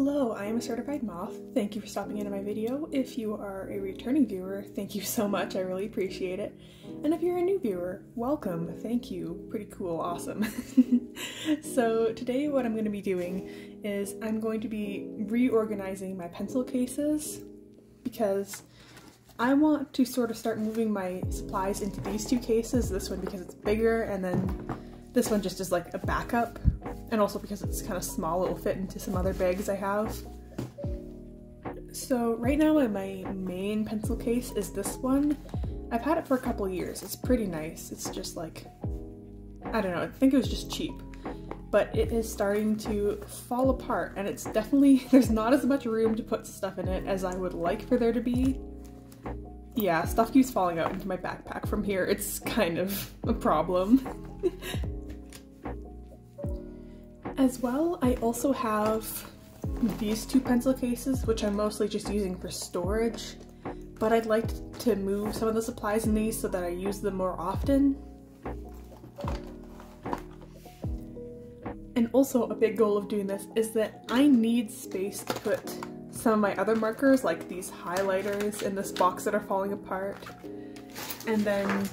Hello, I am a certified moth. Thank you for stopping into my video. If you are a returning viewer, thank you so much, I really appreciate it. And if you're a new viewer, welcome, thank you, pretty cool, awesome. So today what I'm going to be doing is I'm going to be reorganizing my pencil cases because I want to sort of start moving my supplies into these two cases, this one because it's bigger and then this one just is like a backup. And also because it's kind of small, it will fit into some other bags I have. So right now my main pencil case is this one. I've had it for a couple years. It's pretty nice. It's just like, I don't know, I think it was just cheap. But it is starting to fall apart and it's definitely, there's not as much room to put stuff in it as I would like for there to be. Yeah, stuff keeps falling out into my backpack from here. It's kind of a problem. As well, I also have these two pencil cases, which I'm mostly just using for storage, but I'd like to move some of the supplies in these so that I use them more often. And also a big goal of doing this is that I need space to put some of my other markers, like these highlighters in this box that are falling apart, and then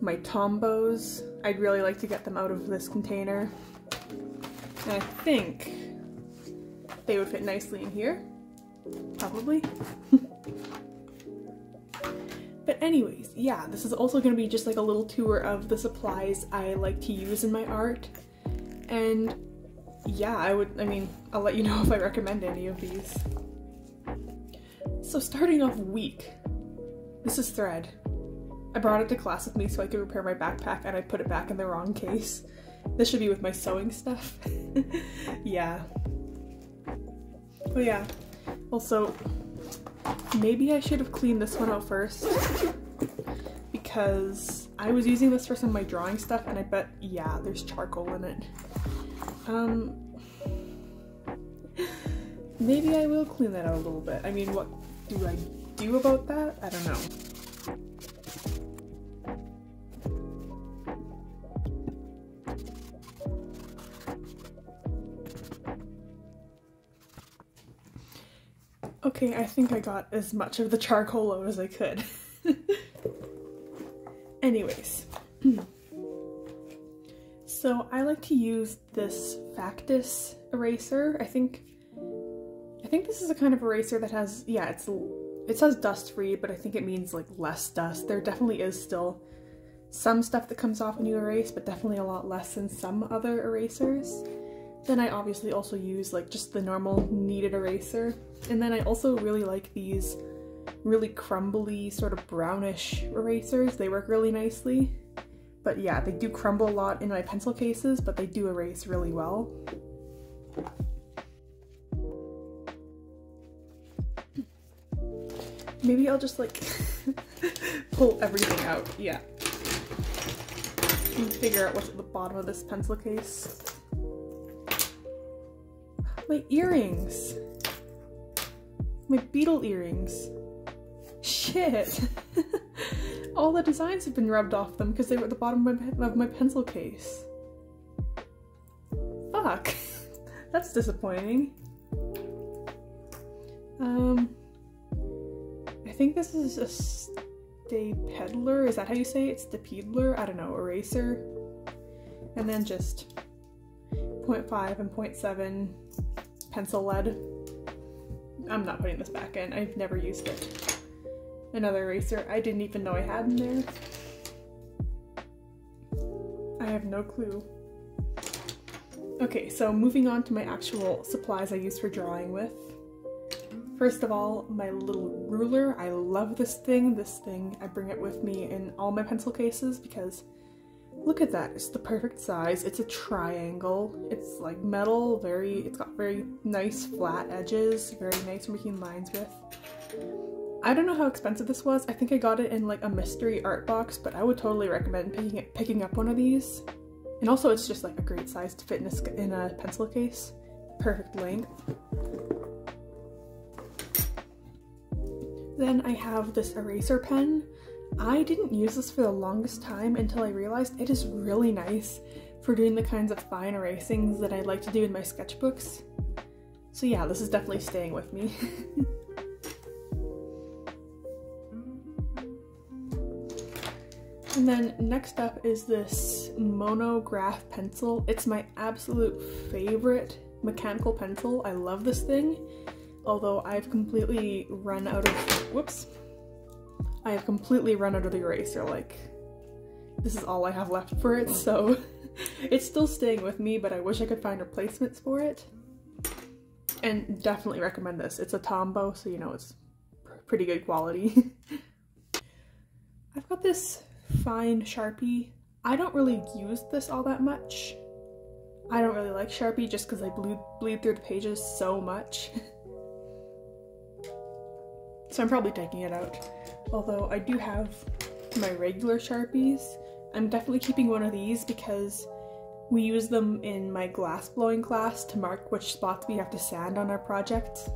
my Tombos. I'd really like to get them out of this container. And I think they would fit nicely in here, probably. But anyways, yeah, this is also going to be just like a little tour of the supplies I like to use in my art. And yeah, I'll let you know if I recommend any of these. So starting off weak, this is thread. I brought it to class with me so I could repair my backpack and I put it back in the wrong case. This should be with my sewing stuff. Yeah. Oh yeah. Also, maybe I should have cleaned this one out first because I was using this for some of my drawing stuff and I bet, yeah, there's charcoal in it. Maybe I will clean that out a little bit. I mean, what do I do about that? I don't know. Okay, I think I got as much of the charcoal out as I could. Anyways, so I like to use this Factus eraser. I think this is a kind of eraser that has, yeah, it says dust free, but I think it means like less dust. There definitely is still some stuff that comes off when you erase, but definitely a lot less than some other erasers. Then I obviously also use like just the normal kneaded eraser. And then I also really like these really crumbly sort of brownish erasers. They work really nicely. But yeah, they do crumble a lot in my pencil cases, but they do erase really well. Maybe I'll just like pull everything out, yeah. And figure out what's at the bottom of this pencil case. My earrings! My beetle earrings. Shit! All the designs have been rubbed off them because they were at the bottom of my pencil case. Fuck! That's disappointing. I think this is a stapler, is that how you say it? Stapler? I don't know, eraser. And then just 0.5 and 0.7 pencil lead. I'm not putting this back in. I've never used it. Another eraser I didn't even know I had in there. I have no clue. Okay, so moving on to my actual supplies I use for drawing with. First of all, my little ruler. I love this thing. I bring it with me in all my pencil cases because look at that, it's the perfect size. It's a triangle. It's like metal, it's got very nice flat edges, very nice for making lines with. I don't know how expensive this was. I think I got it in like a mystery art box, but I would totally recommend picking up one of these. And also it's just like a great size to fit in a pencil case. Perfect length. Then I have this eraser pen. I didn't use this for the longest time until I realized it is really nice for doing the kinds of fine erasings that I like to do in my sketchbooks. So yeah, this is definitely staying with me. And then next up is this monograph pencil. It's my absolute favorite mechanical pencil. I love this thing, although I've completely run out of, whoops. I have completely run out of the eraser, like, this is all I have left for it, so it's still staying with me, but I wish I could find replacements for it. And definitely recommend this. It's a Tombow, so you know it's pretty good quality. I've got this fine Sharpie. I don't really use this all that much. I don't really like Sharpie just because I bleed through the pages so much. So I'm probably taking it out. Although I do have my regular Sharpies. I'm definitely keeping one of these because we use them in my glass blowing class to mark which spots we have to sand on our projects.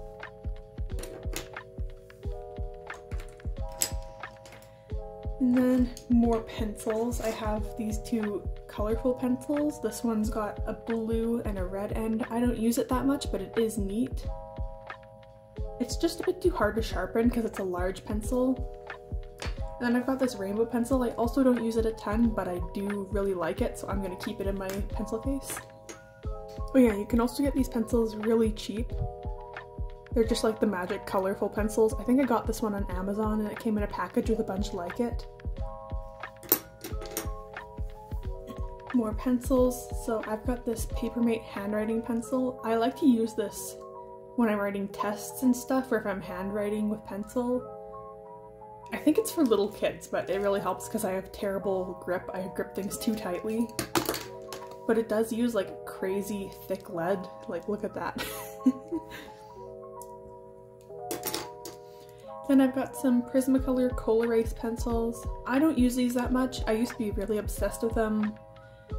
And then more pencils. I have these two colorful pencils. This one's got a blue and a red end. I don't use it that much, but it is neat. It's just a bit too hard to sharpen because it's a large pencil. And then I've got this rainbow pencil. I also don't use it a ton, but I do really like it, so I'm going to keep it in my pencil case. Oh yeah, you can also get these pencils really cheap. They're just like the magic colorful pencils. I think I got this one on Amazon and it came in a package with a bunch like it. More pencils. So I've got this Papermate handwriting pencil. I like to use this when I'm writing tests and stuff, or if I'm handwriting with pencil. I think it's for little kids, but it really helps because I have terrible grip. I grip things too tightly. But it does use like crazy thick lead. Like, look at that. Then I've got some Prismacolor Colarase pencils. I don't use these that much. I used to be really obsessed with them.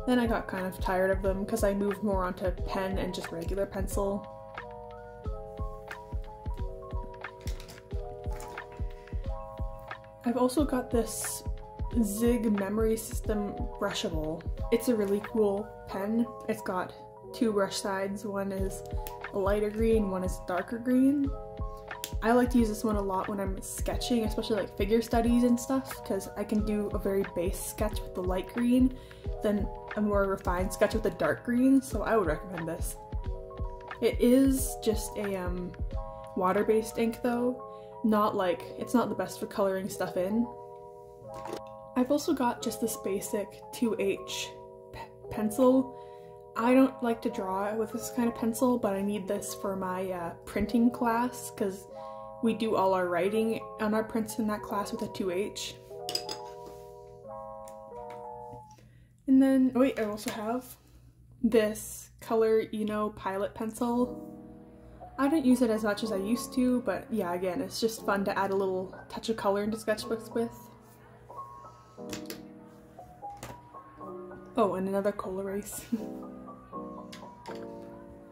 Then I got kind of tired of them because I moved more onto pen and just regular pencil. I've also got this Zig Memory System brushable. It's a really cool pen. It's got two brush sides. One is a lighter green, one is darker green. I like to use this one a lot when I'm sketching, especially like figure studies and stuff, because I can do a very base sketch with the light green, then a more refined sketch with the dark green, so I would recommend this. It is just a water-based ink though. It's not the best for coloring stuff in. I've also got just this basic 2H pencil. I don't like to draw with this kind of pencil, but I need this for my printing class because we do all our writing on our prints in that class with a 2H. And then, oh wait, I also have this Color Eno Pilot pencil. I don't use it as much as I used to, but yeah, again, it's just fun to add a little touch of color into sketchbooks with. Oh, and another Colarase.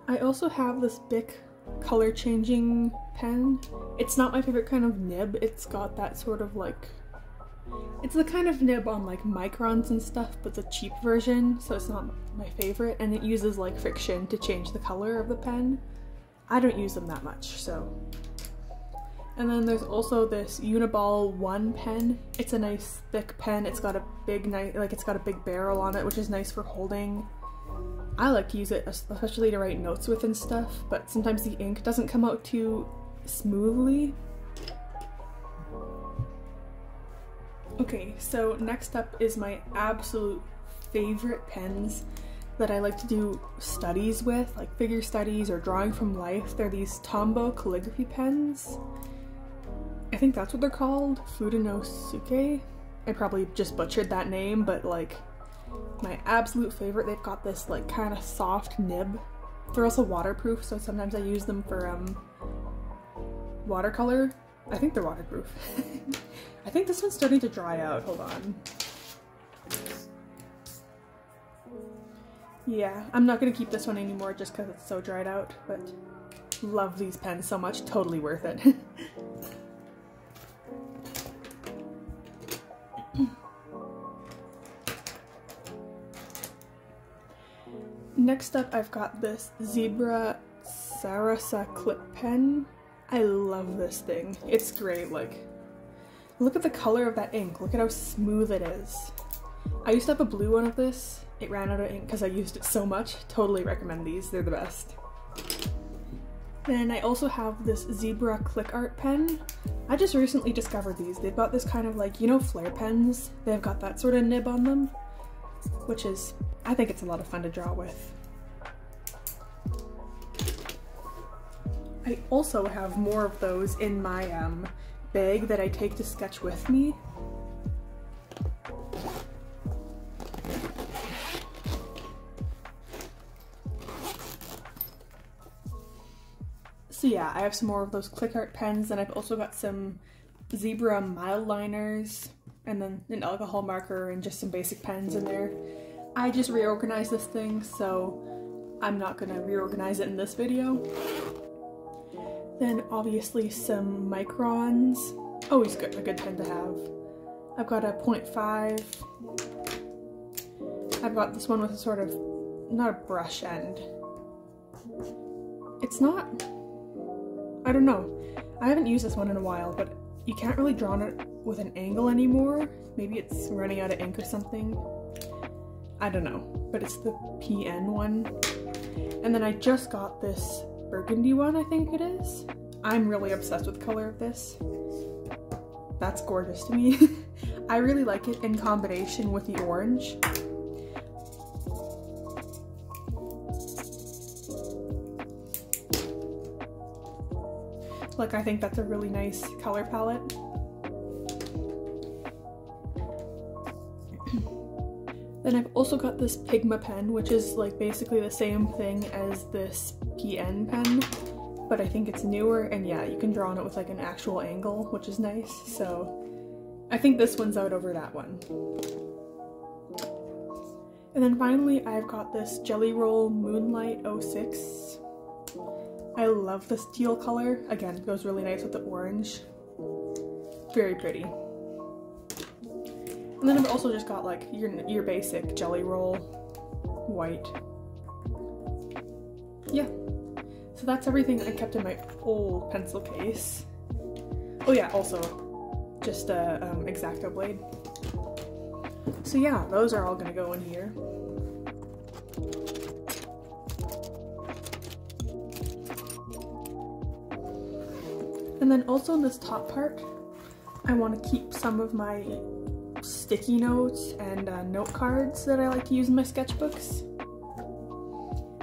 I also have this Bic color changing pen. It's not my favorite kind of nib. It's got that sort of like, it's the kind of nib on like microns and stuff, but the cheap version, so it's not my favorite, and it uses like friction to change the color of the pen. I don't use them that much, so. And then there's also this Uniball 1 pen. It's a nice thick pen. It's got a big it's got a big barrel on it, which is nice for holding. I like to use it especially to write notes with and stuff, but sometimes the ink doesn't come out too smoothly. Okay, so next up is my absolute favorite pens that I like to do studies with, like figure studies or drawing from life. They're these Tombow calligraphy pens. I think that's what they're called, Fudenosuke. I probably just butchered that name, but like my absolute favorite. They've got this like kind of soft nib. They're also waterproof, so sometimes I use them for watercolor. I think they're waterproof. I think this one's starting to dry out, hold on. Yeah, I'm not gonna keep this one anymore just because it's so dried out, but love these pens so much, totally worth it. Next up, I've got this Zebra Sarasa clip pen. I love this thing. It's great, like, look at the color of that ink. Look at how smooth it is. I used to have a blue one of this. It ran out of ink because I used it so much. Totally recommend these, they're the best. Then I also have this Zebra click art pen. I just recently discovered these. They've got this kind of like, you know, flare pens? They've got that sort of nib on them, which is, I think it's a lot of fun to draw with. I also have more of those in my bag that I take to sketch with me. So yeah, I have some more of those click art pens, and I've also got some Zebra mild liners, and then an alcohol marker and just some basic pens in there. I just reorganized this thing, so I'm not gonna reorganize it in this video. Then obviously some microns, always good, a good pen to have. I've got a 0.5. I've got this one with a sort of, not a brush end. It's not, I don't know. I haven't used this one in a while, but you can't really draw on it with an angle anymore. Maybe it's running out of ink or something. I don't know, but it's the PN one. And then I just got this burgundy one, I think it is. I'm really obsessed with the color of this. That's gorgeous to me. I really like it in combination with the orange. Like, I think that's a really nice color palette. Then I've also got this Pigma pen, which is like basically the same thing as this PN pen, but I think it's newer, and yeah, you can draw on it with like an actual angle, which is nice. So I think this one's out over that one. And then finally I've got this Jelly Roll Moonlight 06. I love this teal color. Again, it goes really nice with the orange. Very pretty. And then I've also just got like your basic Jelly Roll white. Yeah. So that's everything I kept in my old pencil case. Oh yeah, also just a X-Acto blade. So yeah, those are all gonna go in here. And then also in this top part, I want to keep some of my sticky notes and note cards that I like to use in my sketchbooks.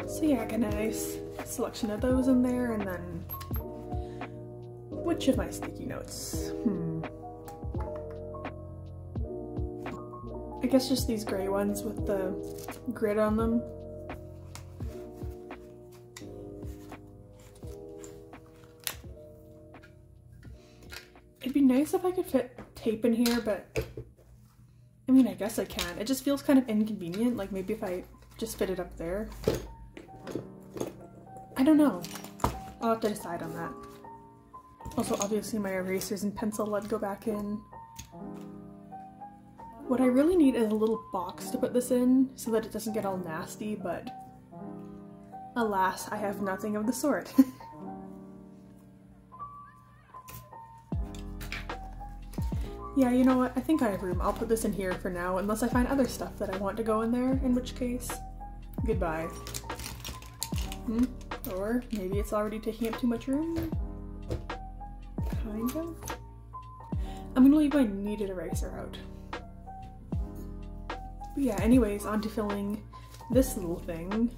So yeah, I got a nice selection of those in there, and then which of my sticky notes? I guess just these gray ones with the grid on them. It'd be nice if I could fit tape in here, but I mean, I guess I can. It just feels kind of inconvenient, like maybe if I just fit it up there. I don't know. I'll have to decide on that. Also, obviously my erasers and pencil lead go back in. What I really need is a little box to put this in so that it doesn't get all nasty, but alas, I have nothing of the sort. Yeah, you know what? I think I have room. I'll put this in here for now, unless I find other stuff that I want to go in there, in which case, goodbye. Or maybe it's already taking up too much room? Kind of. I'm gonna leave my kneaded eraser out. But yeah, anyways, on to filling this little thing.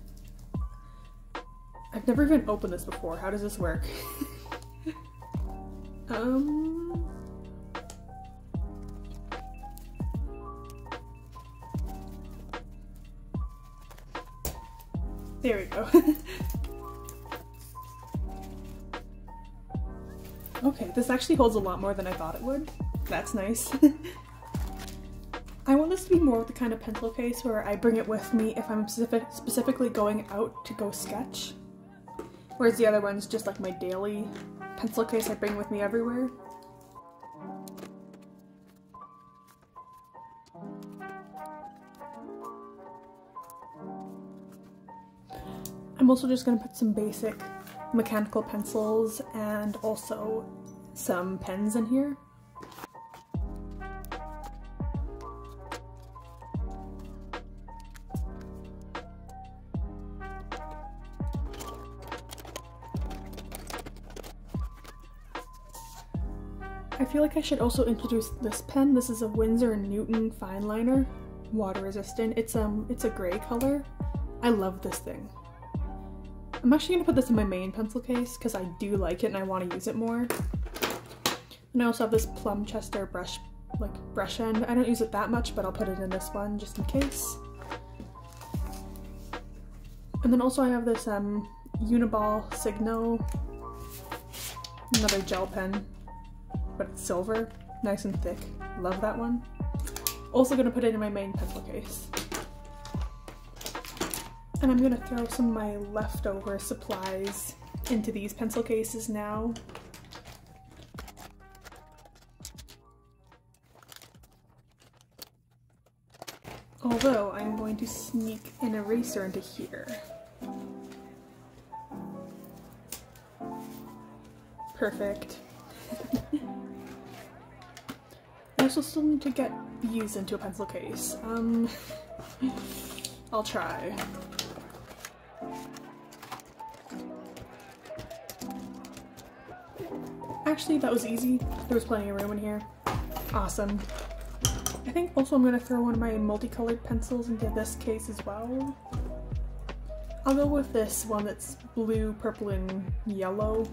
I've never even opened this before. How does this work? There we go. Okay, this actually holds a lot more than I thought it would. That's nice. I want this to be more of the kind of pencil case where I bring it with me if I'm specifically going out to go sketch. Whereas the other one's just like my daily pencil case I bring with me everywhere. I'm also just going to put some basic mechanical pencils and also some pens in here. I feel like I should also introduce this pen. This is a Winsor & Newton fine liner, water resistant. It's a gray color. I love this thing. I'm actually gonna put this in my main pencil case because I do like it and I want to use it more. And I also have this Plum Chester brush end. I don't use it that much, but I'll put it in this one just in case. And then also I have this Uniball Signo, another gel pen, but it's silver, nice and thick. Love that one. Also gonna put it in my main pencil case. And I'm gonna throw some of my leftover supplies into these pencil cases now. Although I'm going to sneak an eraser into here. Perfect. I also still need to get these into a pencil case. I'll try. Actually, that was easy. There was plenty of room in here. Awesome. I think also I'm gonna throw one of my multicolored pencils into this case as well. I'll go with this one that's blue, purple, and yellow.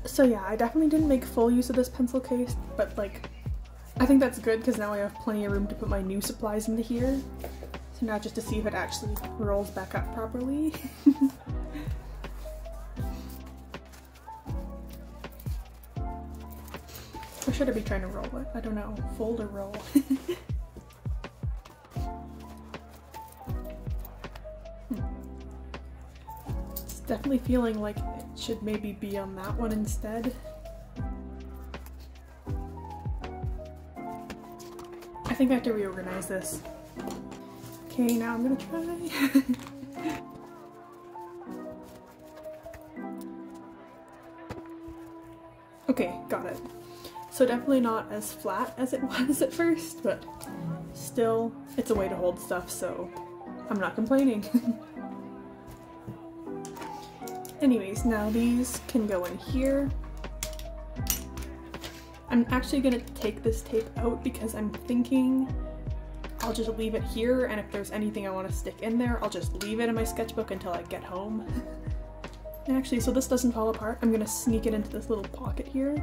So yeah, I definitely didn't make full use of this pencil case, but like, I think that's good because now I have plenty of room to put my new supplies into here. So now just to see if it actually rolls back up properly. Or should I be trying to roll it? I don't know. Fold or roll? It's definitely feeling like it should maybe be on that one instead. I think I have to reorganize this. Okay, now I'm gonna try. Okay, got it. So definitely not as flat as it was at first, but still, it's a way to hold stuff, so I'm not complaining. Anyways, now these can go in here. I'm actually gonna take this tape out because I'm thinking I'll just leave it here, and if there's anything I want to stick in there, I'll just leave it in my sketchbook until I get home. And actually, so this doesn't fall apart, I'm gonna sneak it into this little pocket here.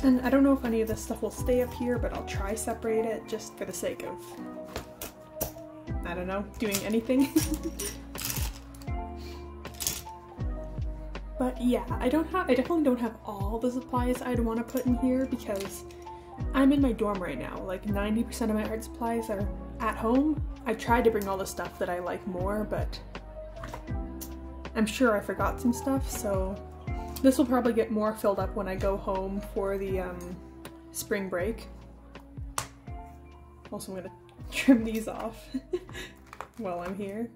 And I don't know if any of this stuff will stay up here, but I'll try separate it just for the sake of, I don't know, doing anything. But yeah, I definitely don't have all the supplies I'd want to put in here because I'm in my dorm right now. Like 90% of my art supplies are at home. I tried to bring all the stuff that I like more, but I'm sure I forgot some stuff, so this will probably get more filled up when I go home for the spring break. Also, I'm gonna trim these off while I'm here.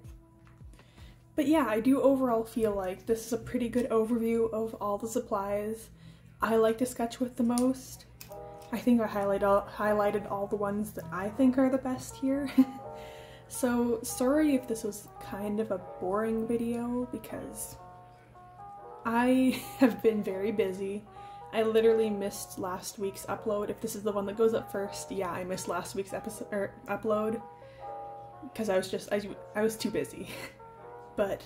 But yeah, I do overall feel like this is a pretty good overview of all the supplies I like to sketch with the most. I think I highlighted all the ones that I think are the best here. So sorry if this was kind of a boring video because I have been very busy. I literally missed last week's upload. If this is the one that goes up first, yeah, I missed last week's upload because I was too busy. But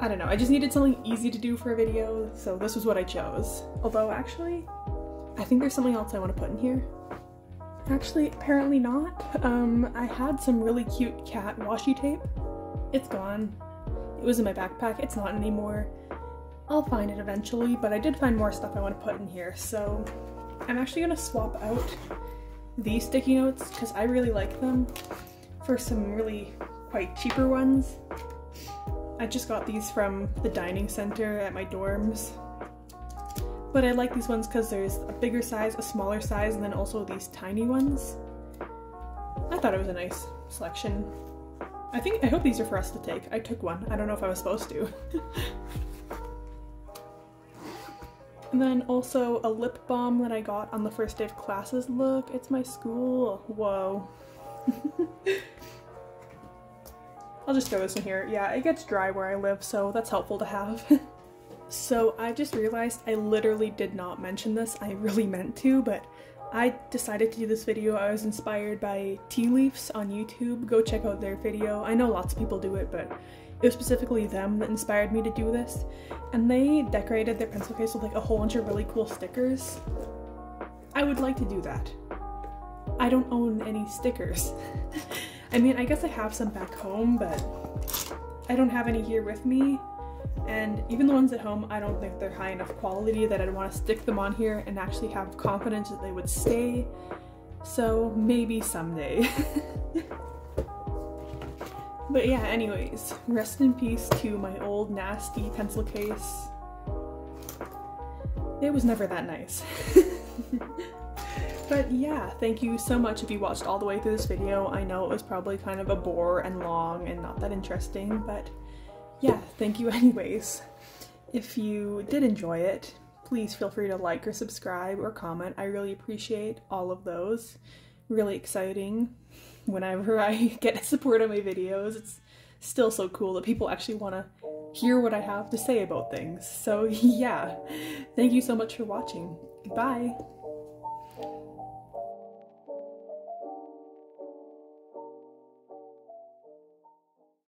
I don't know, I just needed something easy to do for a video, so this was what I chose. Although actually, I think there's something else I want to put in here. Actually, apparently not. I had some really cute cat washi tape. It's gone. It was in my backpack, it's not anymore. I'll find it eventually, but I did find more stuff I want to put in here, so I'm actually gonna swap out these sticky notes because I really like them for some really quite cheaper ones. I just got these from the dining center at my dorms. But I like these ones because there's a bigger size, a smaller size, and then also these tiny ones. I thought it was a nice selection. I hope these are for us to take. I took one. I don't know if I was supposed to. And then also a lip balm that I got on the first day of classes. Look, it's my school. Whoa. I'll just throw this in here. Yeah, it gets dry where I live, so that's helpful to have. So I just realized I literally did not mention this. I really meant to, but I decided to do this video. I was inspired by Tea Leaves on YouTube. Go check out their video. I know lots of people do it, but it was specifically them that inspired me to do this. And they decorated their pencil case with like a whole bunch of really cool stickers. I would like to do that. I don't own any stickers. I mean, I guess I have some back home, but I don't have any here with me. And even the ones at home, I don't think they're high enough quality that I'd want to stick them on here and actually have confidence that they would stay. So maybe someday. But yeah, anyways, rest in peace to my old nasty pencil case. It was never that nice. But yeah, thank you so much if you watched all the way through this video. I know it was probably kind of a bore and long and not that interesting, but yeah, thank you anyways. If you did enjoy it, please feel free to like or subscribe or comment. I really appreciate all of those. Really exciting whenever I get support on my videos. It's still so cool that people actually want to hear what I have to say about things. So yeah, thank you so much for watching. Bye!